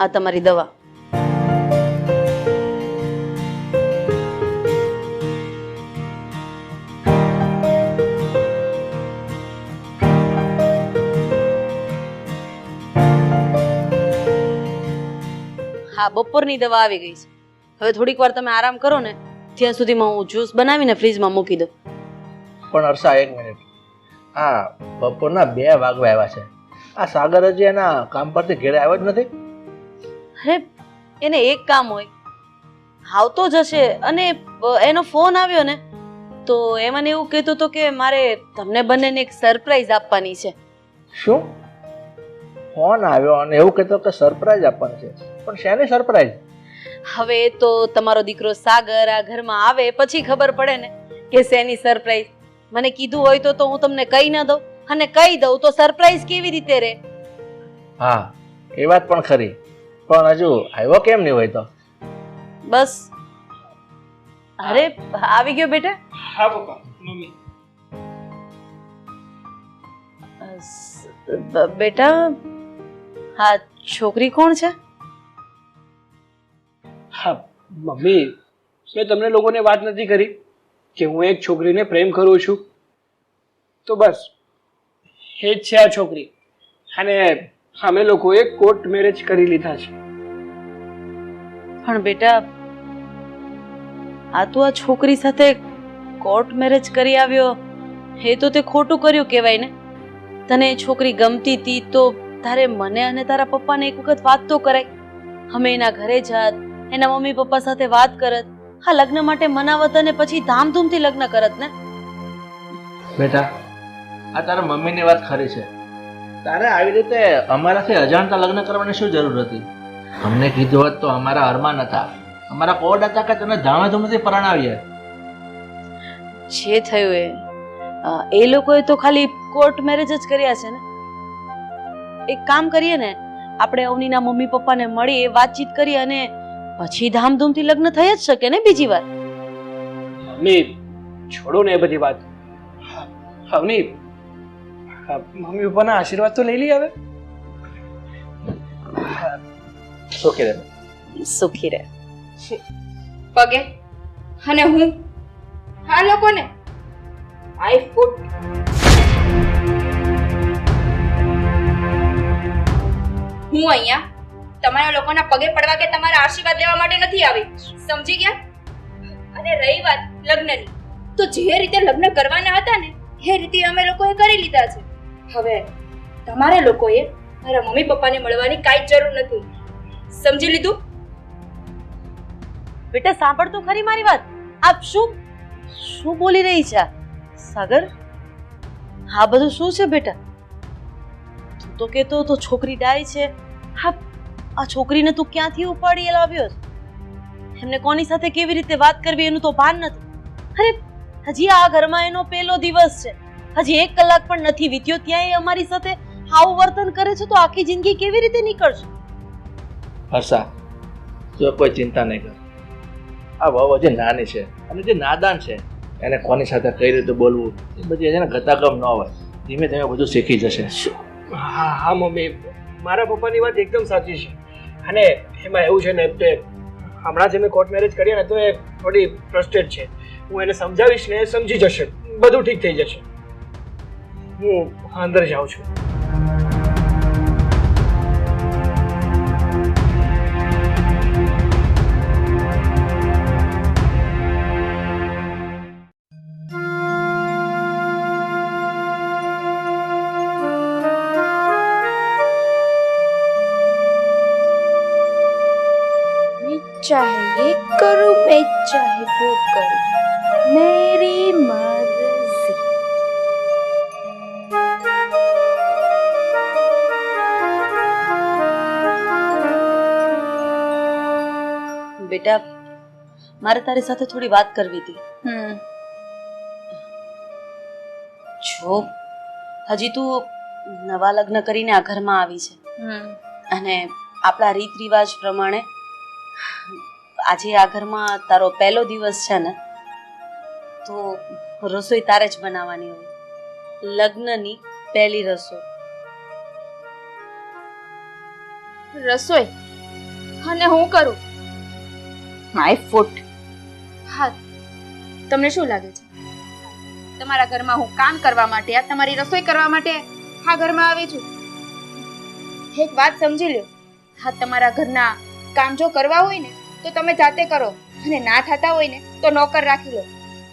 આ તમારી દવા. હા, બપોરની દવા આવી ગઈ છે. હવે થોડીક વાર તમે આરામ કરો ને, ત્યાં સુધીમાં હું જ્યુસ બનાવીને ફ્રીજમાં મૂકી દઉં. પણ હર્ષા, એક મિનિટ. હા, બપોરના 2 વાગવા આવ્યા છે. આ સાગર હજી એના કામ પરથી ઘરે આવ્યો જ નથી. અરે, એને એક કામ હોય, આવતો જ હશે. અને એનો ફોન આવ્યો ને તો એ મને એવું કહેતો હતો કે મારે તમને બંનેને એક સરપ્રાઈઝ આપવાની છે. શું? ફોન આવ્યો અને એવું કહેતો કે સરપ્રાઈઝ આપવાનું છે? પણ શેની સરપ્રાઈઝ? હવે એ તો તમારો દીકરો સાગર આ ઘરમાં આવે પછી ખબર પડે ને કે શેની સરપ્રાઈઝ. મને કીધું હોય તો હું તમને કહી ન દઉં, અને કહી દઉં તો સરપ્રાઈઝ કેવી રીતે રહે? હા, એ વાત પણ ખરી. પણ હજુ આવ્યો કેમ નહીં હોય તો? બસ. અરે, આવી ગયો બેટા. હા પપ્પા, મમ્મી. બેટા, હા છોકરી કોણ છે? હા મમ્મી, મેં તમને લોકોને વાત નથી કરી કે હું એક છોકરીને પ્રેમ કરું છું? તો બસ એ જ છે આ છોકરી. અને અમે લોકોએ કોર્ટ મેરેજ કરી લીધા છે. પણ બેટા, આ તો આ છોકરી સાથે કોર્ટ મેરેજ કરી આવ્યો, એ તો તે ખોટું કર્યું કહેવાય ને. તને એ છોકરી ગમતી હતી તો તારે મને અને તારા પપ્પાને એક વખત વાત તો કરાય. અમે એના ઘરે જાત, એના મમ્મી પપ્પા સાથે વાત કરત, હા લગ્ન માટે મનાવત અને પછી ધામધૂમથી લગ્ન કરત ને. બેટા, આ તારા મમ્મીની વાત ખરી છે. તારે આવી રીતે અમારાથી અજાણતા લગ્ન કરવાની શું જરૂર હતી? અમને કીધું હોત તો અમારા અરમાન હતા, અમારા કોડ હતા કે તને ધામેધૂમથી પરણાવીએ. જે થયું એ લોકોએ તો ખાલી કોર્ટ મેરેજ જ કર્યા છે ને. એક કામ કરીએ ને, આપણે અવનીના મમ્મી પપ્પાને મળી વાતચીત કરી અને પછી ધામધૂમથી લગ્ન થઈ જ શકે ને બીજી વાર. મમ્મી છોડો ને એ બધી વાત. અવની, મમ્મી પપ્પાના આશીર્વાદ તો લઈ લઈ હવે. સુખી રહે. સુખી રહે. પગે અને હું આ લોકોને આઈ ફૂટ. હું અહીંયા તમારા લોકોના પગે પડવા કે તમારા આશીર્વાદ લેવા માટે નથી આવી, સમજી ગયા? અને રહી વાત લગ્નની, તો જે રીતે લગ્ન કરવાના હતા ને એ રીતે અમે લોકોએ કરી લીધા છે. હવે તમારે લોકોએ મારા મમ્મી પપ્પાને મળવાની કાંઈ જરૂર નથી, સમજી લીધું? બેટા સાંભળ તો ખરી મારી વાત. આપ શું બોલી રહી છે સાગર? હા બધું શું છે બેટા? તું તો કહેતો તો છોકરી ડાય છે. હા, આ છોકરીને તું ક્યાંથી ઉપાડી લાવ્યો છે? એમને કોની સાથે કેવી રીતે વાત કરવી એનું તો ભાન નથી. અરે, હજી આ ઘરમાં એનો પહેલો દિવસ છે, હજી 1 કલાક પણ નથી વીત્યો ત્યાં એ અમારી સાથે આવું વર્તન કરે છે તો આખી જિંદગી કેવી રીતે નીકળશે? હર્ષા, તું કોઈ ચિંતા નહીં કર. આ વહુ હજી નાની છે અને જે નાદાન છે એને કોની સાથે કઈ રીતે બોલવું એ બધી એને ગતાગમ ન હોય. ધીમે ધીમે બધું શીખી જશે. હા હા મમ્મી, મારા પપ્પાની વાત એકદમ સાચી છે. અને એમાં એવું છે ને કે હમણાં જે મેં કોર્ટ મેરેજ કર્યા ને તો એ થોડી ફ્રસ્ટ્રેટ છે. હું એને સમજાવીશ ને એ સમજી જશે, બધું ઠીક થઈ જશે. હું અંદર જાઉં છું. चाहे ये करूं मैं चाहे वो करूं, मेरी मर्जी. બેટા, મારે તારી સાથે થોડી વાત કરવી હતી. જો હજી તું નવા લગ્ન કરીને આ ઘરમાં આવી છે અને આપણા રીત રિવાજ પ્રમાણે આજે આ ઘરમાં તારો પહેલો દિવસ છે ને, તો રસોઈ તારે જ બનાવવાની હોય. લગ્નની પહેલી રસોઈ. રસોઈ અને હું કરું માય ફૂટ. હા, તમને શું લાગે છે તમારા ઘરમાં હું કામ કરવા માટે, આ તમારી રસોઈ કરવા માટે આ ઘરમાં આવી છું? એક વાત સમજી લ્યો, હા, તમારા ઘરના કામ જો કરવા હોય ને તો તમે જાતે કરો, અને ના થતા હોય ને તો નોકર રાખી લો.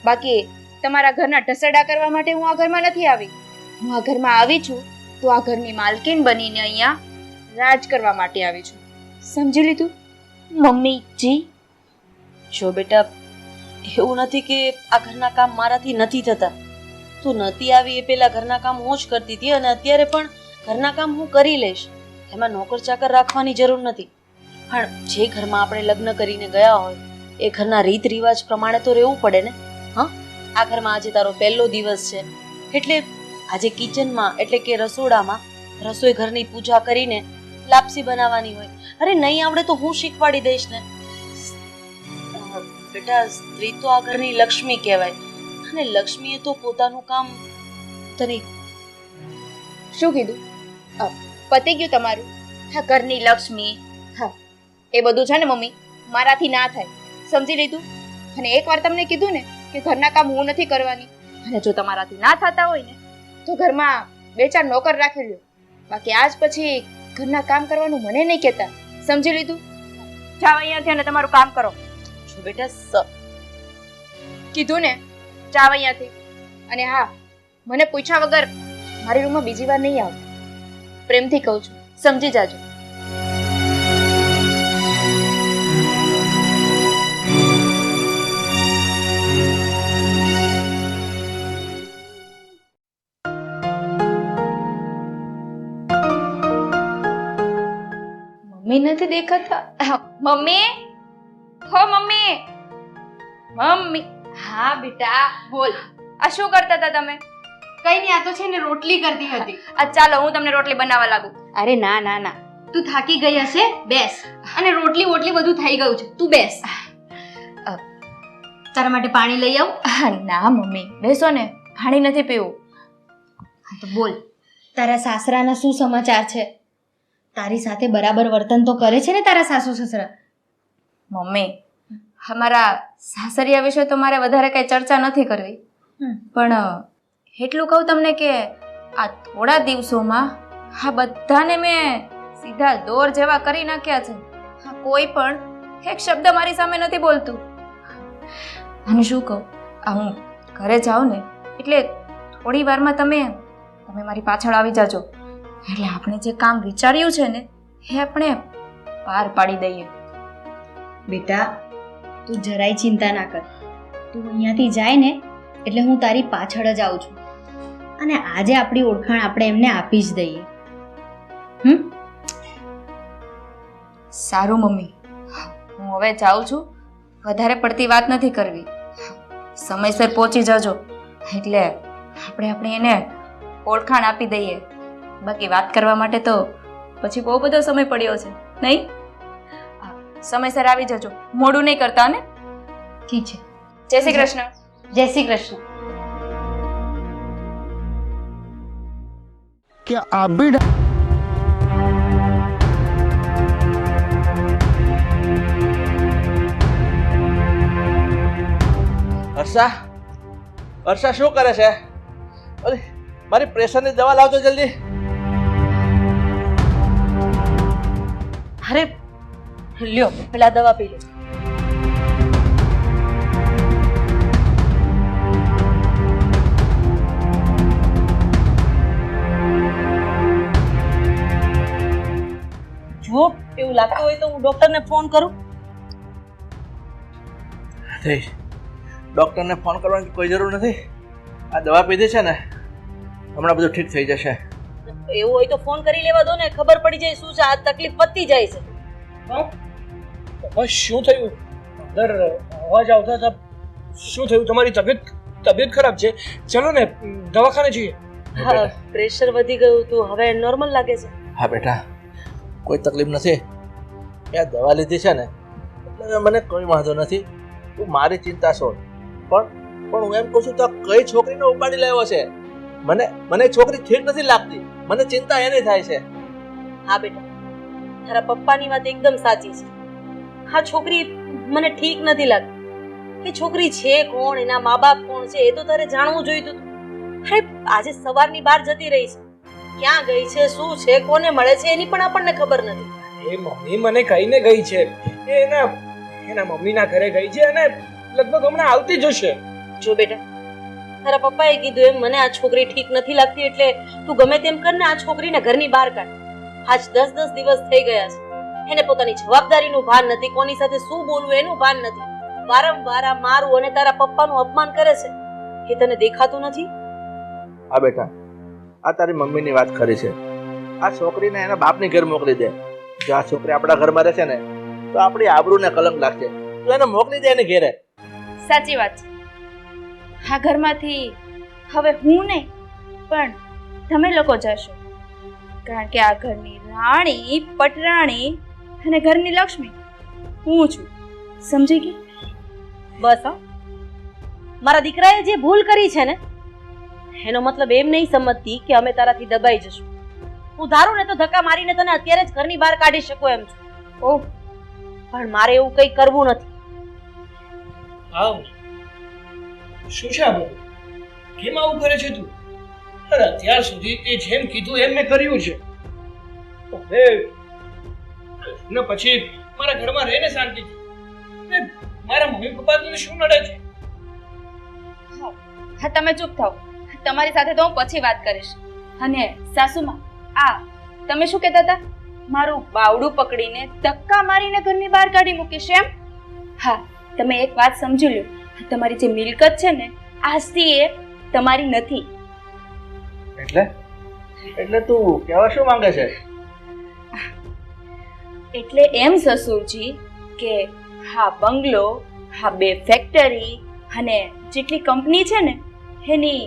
બાકી તમારા ઘરના ઢસડા કરવા માટે હું આ ઘરમાં નથી આવી. હું આ ઘરમાં આવી છું તો આ ઘરની માલકીન બનીને અહીંયા રાજ કરવા માટે આવી છું. સમજી લીધું મમ્મીજી? જો બેટા, એવું નથી કે આ ઘરના કામ મારાથી નથી થતા. તું નથી આવી એ પહેલા ઘરના કામ હું જ કરતી હતી, અને અત્યારે પણ ઘરના કામ હું કરી લઈશ. એમાં નોકર ચાકર રાખવાની જરૂર નથી. પણ જે ઘરમાં આપણે લગ્ન કરીને ગયા હોય એ ઘરના રીત રિવાજ પ્રમાણે તો રહેવું પડે ને. હા, આ ઘરમાં આજે તારો પહેલો દિવસ છે, એટલે આજે કિચનમાં એટલે કે રસોડામાં રસોઈ ઘરની પૂજા કરીને લાપસી બનાવવાની હોય. અરે નહીં આવડે તો હું શીખવાડી દઈશ ને. બેટા, સ્ત્રી તો આ ઘરની લક્ષ્મી કહેવાય, અને લક્ષ્મીએ તો પોતાનું કામ તને. શું કીધું? પતી ગયું તમારું? હા, ઘરની લક્ષ્મી. હા, એ બધું છે ને મમ્મી, મારાથી ના થાય. સમજી લીધું? અને એકવાર તમને કીધું ને કે ઘરના કામ હું નથી કરવાની, અને જો તમારાથી ના થતા હોય ને તો ઘરમાં 2-4 નોકર રાખી લ્યો. બાકી આજ પછી ઘરના કામ કરવાનું મને નહીં કહેતા. સમજી લીધું? જાઓ અહીંયાથી અને તમારું કામ કરો. જો બેટા, કીધું ને, જાઓ અહીંયાથી. અને હા, મને પૂછ્યા વગર મારી રૂમમાં બીજી વાર નહીં આવો. પ્રેમથી કહું છું, સમજી જાજો. મમ્મી નથી દેખાતા. મમ્મી, હો મમ્મી, મમ્મી. હા બેટા, બોલ. આ શું કરતા હતા તમે? કઈ નહીં, આ તો છે ને રોટલી કરતી હતી. આ ચાલો હું તમને રોટલી બનાવવા લાગુ. અરે ના ના ના, તું થાકી ગઈ હશે, બેસ. અને રોટલી બધું થઈ ગયું છે, તું બેસ. તારા માટે પાણી લઈ આવું? ના મમ્મી, બેસો ને, પાણી નથી પીવું. તો બોલ, તારા સાસરાના શું સમાચાર છે? તારી સાથે બરાબર વર્તન તો કરે છે ને તારા સાસુ સસરા? મમ્મી, અમારા સાસરિયા વિશે તો મારે વધારે કઈ ચર્ચા નથી કરવી, પણ એટલું કહું તમને કે આ થોડા દિવસોમાં આ બધાને મેં સીધા દોર જેવા કરી નાખ્યા છે. કોઈ પણ એક શબ્દ મારી સામે નથી બોલતું. અને શું કહું, આ હું ઘરે જાઉં ને એટલે થોડી વારમાં તમે મારી પાછળ આવી જાજો, એટલે આપણે જે કામ વિચાર્યું છે ને એ આપણે પાર પાડી દઈએ. બેટા, તું જરાય ચિંતા ના કર. તું અહીંયાથી જાય ને એટલે હું તારી પાછળ જ આવું છું, અને આજે આપણી ઓળખાણ આપણે એમને આપી જ દઈએ. સારું મમ્મી, હું હવે જાઉં છું. વધારે પડતી વાત નથી કરવી. સમયસર પહોંચી જજો, એટલે આપણે એને ઓળખાણ આપી દઈએ. બાકી વાત કરવા માટે તો પછી બહુ બધો સમય પડ્યો છે, નહીં? સમયસર આવી જજો, મોડું નહીં કરતા ને? ઠીક છે. જય શ્રી કૃષ્ણ. જય શ્રી કૃષ્ણ. क्या आप भी હર્ષા, હર્ષા શું કરે છે? અરે મારી પ્રેશરની દવા લાવજો જલ્દી. અરે લ્યો, પેલા દવા પી લો. જુઓ, એવું લાગતું હોય તો હું ડોક્ટરને ફોન કરું. ડોક્ટરને ફોન કરવાની કોઈ જરૂર નથી. આ દવા પીધી છે ને, હમણાં બધું ઠીક થઈ જશે. એવું હોય તો ફોન કરી લેવા દો ને, ખબર પડી જાય શું છે. આ તકલીફ પતી જાય છે. બસ શું થયું? અંદર અવાજ આવતા હતા. શું થયું? તમારી તબિયત ખરાબ છે? ચલો ને દવાખાને જઈએ. હા, પ્રેશર વધી ગયું હતું, હવે નોર્મલ લાગે છે. હા બેટા, કોઈ તકલીફ નથી. એ દવા લીધી છે ને એટલે મને કોઈ વાંધો નથી. તું મારી ચિંતા છોડ. પણ હું એમ કહું છું તો કઈ છોકરીને ઉપાડી લાવ્યો છે? મને છોકરી ઠીક નથી લાગતી. મને ચિંતા એની થાય છે. હા બેટા, તારા પપ્પાની વાત એકદમ સાચી છે. આ છોકરી મને ઠીક નથી લાગતી. કે છોકરી છે કોણ, એના મા બાપ કોણ છે એ તો તારે જાણવું જોઈતું હતું. અરે આજે સવારની બહાર જતી રહી છે, ક્યાં ગઈ છે, શું છે, કોને મળે છે એની પણ આપણને ખબર નથી. એ મમ્મી મને કહીને ગઈ છે એ એના મમ્મીના ઘરે ગઈ છે અને લગભગ હમણાં આવતી જ હશે. જો બેટા, તારા પપ્પાએ કીધું એમ મને આ છોકરી ઠીક નથી લાગતી એટલે તું ગમે તેમ કરને આ છોકરીને ઘરની બહાર કાઢ. આજ 10 દિવસ થઈ ગયા છે, એને પોતાની જવાબદારીનું ભાન નથી, કોની સાથે શું બોલવું એનું ભાન નથી. વારંવાર આ મારું અને તારા પપ્પાનું અપમાન કરે છે. એ તને દેખાતું નથી? હા બેટા, આ તારી મમ્મીની વાત ખરી છે. આ છોકરીને એના બાપની ઘર મોકલી દે. જો આ છોકરી આપણા ઘરમાં રહેશે ને તો આપણી આબરૂને કલંક લાગશે. તું એને મોકલી દે એને ઘેરે. સાચી વાત છે. આ ઘરમાંથી હવે હું નહીં પણ તમે લોકો જશો, કારણ કે આ ઘરની રાણી, પટરાણી અને ઘરની લક્ષ્મી હું છું. સમજી ગઈ? બસ હા, મારા દીકરાએ જે ભૂલ કરી છે ને એનો મતલબ એમ નહીં સમજતી કે અમે તારાથી દબાઈ જશું. હું ધારું ને તો ધક્કા મારીને તને અત્યારે જ ઘરની બહાર કાઢી શકું એમ છું. ઓહ, પણ મારે એવું કંઈ કરવું નથી. આવ શું છે આ બધું? કેમ આવું કરે છે તું? અરે અત્યાર સુધી તે જેમ કીધું એમ મેં કર્યું છે. હવે ને પછી મારા ઘરમાં રહીને શાંતિથી ને મારા મમ્મી પપ્પાને શું નડે છે? હા તમે ચૂપ થાઓ. તમારી સાથે તો હું પછી વાત કરીશ. અને સાસુમાં આ તમે શું કહેતા હતા? મારું બાવડું પકડીને ધક્કા મારીને ઘરની બહાર કાઢી મૂકીશ એમ? હા, તમે એક વાત સમજી લો, તમારી જે મિલકત છે ને આજથી એ તમારી નથી. એટલે તું કહેવા શું માંગે છે? એટલે એમ સસુરજી કે હા બંગલો, હા 2 ફેક્ટરી અને જેટલી કંપની છે ને એની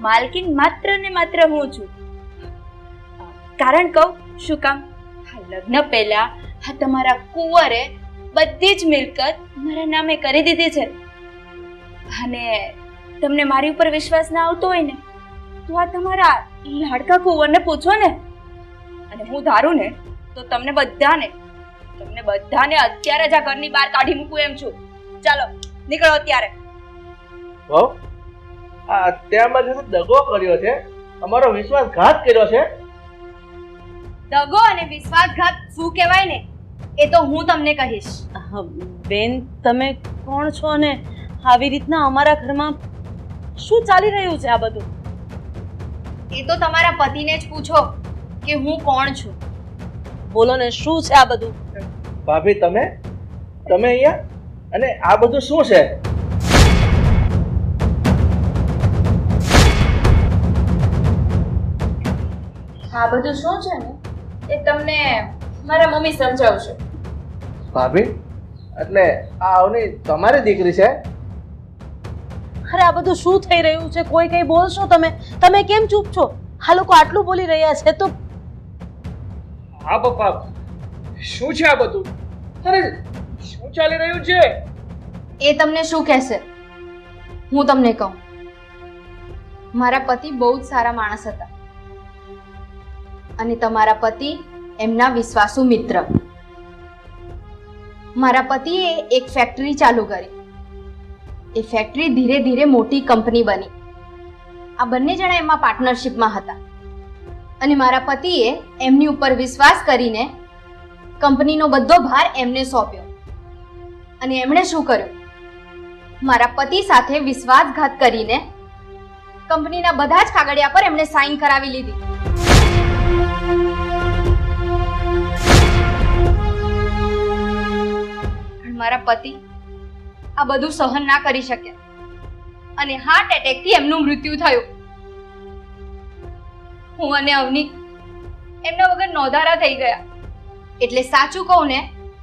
માલકીન માત્ર ને માત્ર હું છું. કારણ કહું શું કામ? હા લગ્ન પહેલા હા તમારા કુંવરે બધી જ મિલકત મારા નામે કરી દીધી છે. અને તમને મારી ઉપર વિશ્વાસ ના આવતો હોય ને તો આ તમારા લાડકા કુંવરને પૂછો ને. અને હું ધારું ને તો તમને બધાને અત્યારે જ આ ઘરની બહાર કાઢી મૂકું એમ છું. ચાલો નીકળો અત્યારે. હો, આ અત્યારમાં જે દગો કર્યો છે, અમારો વિશ્વાસઘાત કર્યો છે. દગો અને વિશ્વાસઘાત શું કહેવાય ને એ તો હું તમને કહીશ. બેન, તમે કોણ છો અને આવી રીતના અમારા ઘરમાં શું ચાલી રહ્યું છે આ બધું? એ તો તમારા પતિને જ પૂછો કે હું કોણ છું. બોલો ને, શું છે આ બધું? ભાભી, તમે અહીંયા અને આ બધું શું છે? આ બધું શું છે ને એ તમને મારા મમ્મી સમજાવશે. ભાભી, એટલે આ અવની તમારી દીકરી છે? અરે આ બધું શું થઈ રહ્યું છે? કોઈ કઈ બોલશો તમે કેમ ચૂપ છો? આ લોકો આટલું બોલી રહ્યા છે તો હા પપ્પા, શું છે આ બધું? અરે શું ચાલી રહ્યું છે? એ તમને શું કહેશે હું તમને કહું. મારા પતિ બહુ જ સારા માણસ હતા અને તમારા પતિ એમના વિશ્વાસુ મિત્ર. મારા પતિએ એક ફેક્ટરી ચાલુ કરી. એ ફેક્ટરી ધીરે ધીરે મોટી કંપની બની. આ બંને જણા એમાં પાર્ટનરશિપમાં હતા અને મારા પતિએ એમની ઉપર વિશ્વાસ કરીને કંપનીનો બધો ભાર એમને સોંપ્યો. અને એમણે શું કર્યું? મારા પતિ સાથે વિશ્વાસઘાત કરીને કંપનીના બધા જ કાગળિયા પર એમણે સાઈન કરાવી લીધી. મારા પતિ આ બધું સહન ના કરી શક્યા અને હાર્ટ એટેકથી એમનું મૃત્યુ થયું. હું અને અવની એમના વગર નોંધારા થઈ ગયા. એટલે સાચું કહું ને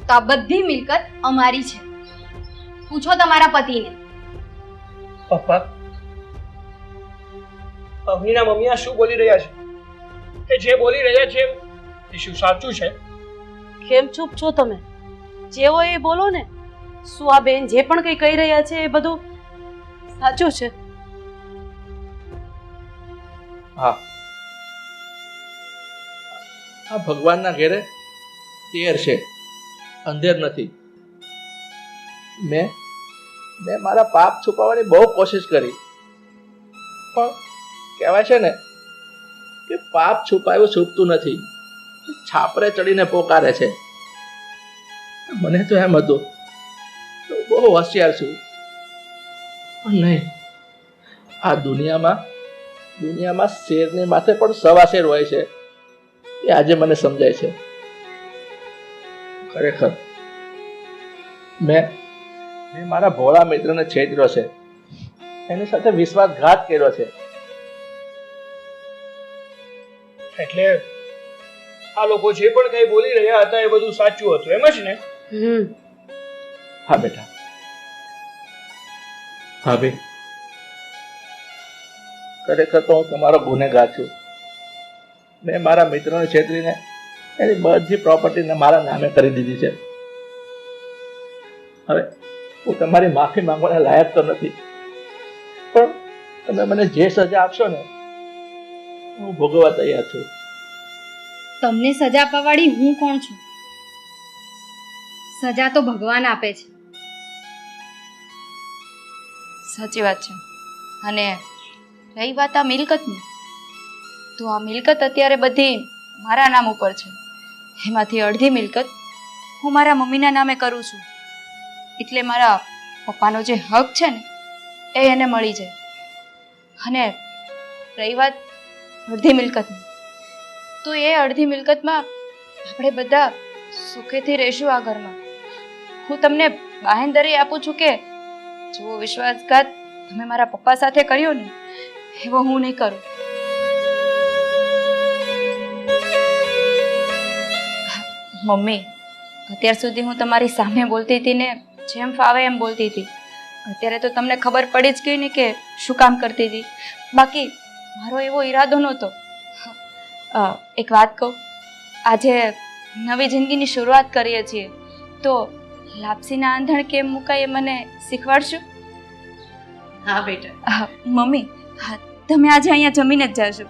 તો આ બધી મિલકત અમારી છે. પૂછો તમારા પતિને. પપ્પા, અવનીના મમ્મી આ શું બોલી રહ્યા છે? કે જે બોલી રહ્યા છે એ શું સાચું છે? કેમ ચૂપ છો તમે? જે હોય એ બોલો ને. શું આ બેન જે પણ કંઈ કહી રહ્યા છે એ બધું સાચું છે? હા, આ ભગવાનના ઘેરે તેર છે, અંધેર નથી. મેં મારા પાપ છુપાવવાની બહુ કોશિશ કરી, પણ કહેવાય છે ને કે પાપ છુપાયું છૂપતું નથી, છાપરે ચડીને પોકારે છે. મને તો એમ હતું તો બહુ હોશિયાર છું, પણ નહીં. આ દુનિયામાં શેરની માથે પણ સવા શેર હોય છે, એ આજે મને સમજાય છે. ખરેખર મેં મારા ભોળા મિત્રને છેતર્યો છે, એની સાથે વિશ્વાસઘાત કર્યો છે. એટલે આ લોકો જે પણ કઈ બોલી રહ્યા હતા એ બધું સાચું હતું, એમ જ ને? હા બેટા. ભાભી, ખરેખર તો હું તમારો ગુનેગાર છું. મેં મારા મિત્રને છેતરીને એની બધી પ્રોપર્ટીને મારા નામે કરી દીધી છે. હવે હું તમારી માફી માંગવાના લાયક તો નથી, પણ તમે મને જે સજા આપશો ને હું ભોગવવા તૈયાર છું. તમને સજા આપવાવાળી હું કોણ છું? સજા તો ભગવાન આપે છે. સાચી વાત છે. અને રહી વાત આ મિલકતની, તો આ મિલકત અત્યારે બધી મારા નામ ઉપર છે. એમાંથી અડધી મિલકત હું મારા મમ્મીના નામે કરું છું, એટલે મારા પપ્પાનો જે હક છે ને એ એને મળી જાય. અને રહી વાત અડધી મિલકતની, તો એ અડધી મિલકતમાં આપણે બધા સુખેથી રહીશું આ ઘરમાં. હું તમને બાહેંધરી આપું છું કે જેવો વિશ્વાસઘાત તમે મારા પપ્પા સાથે કર્યો ને એવો હું નહીં કરું. મમ્મી, અત્યાર સુધી હું તમારી સામે બોલતી હતી ને જેમ ફાવે એમ બોલતી હતી. અત્યારે તો તમને ખબર પડી જ ગઈ ને કે શું કામ કરતી હતી. બાકી મારો એવો ઈરાદો નહોતો. એક વાત કહું, આજે નવી જિંદગીની શરૂઆત કરીએ છીએ, તો લાપસીના આંધણ કેમ મુકાય એ મને શીખવાડશું? હા બેટા. મમ્મી, તમે આજે અહીંયા જમીને જ જાશો.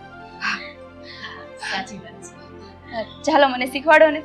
સાચી વાત છે. ચાલો મને શીખવાડો ને.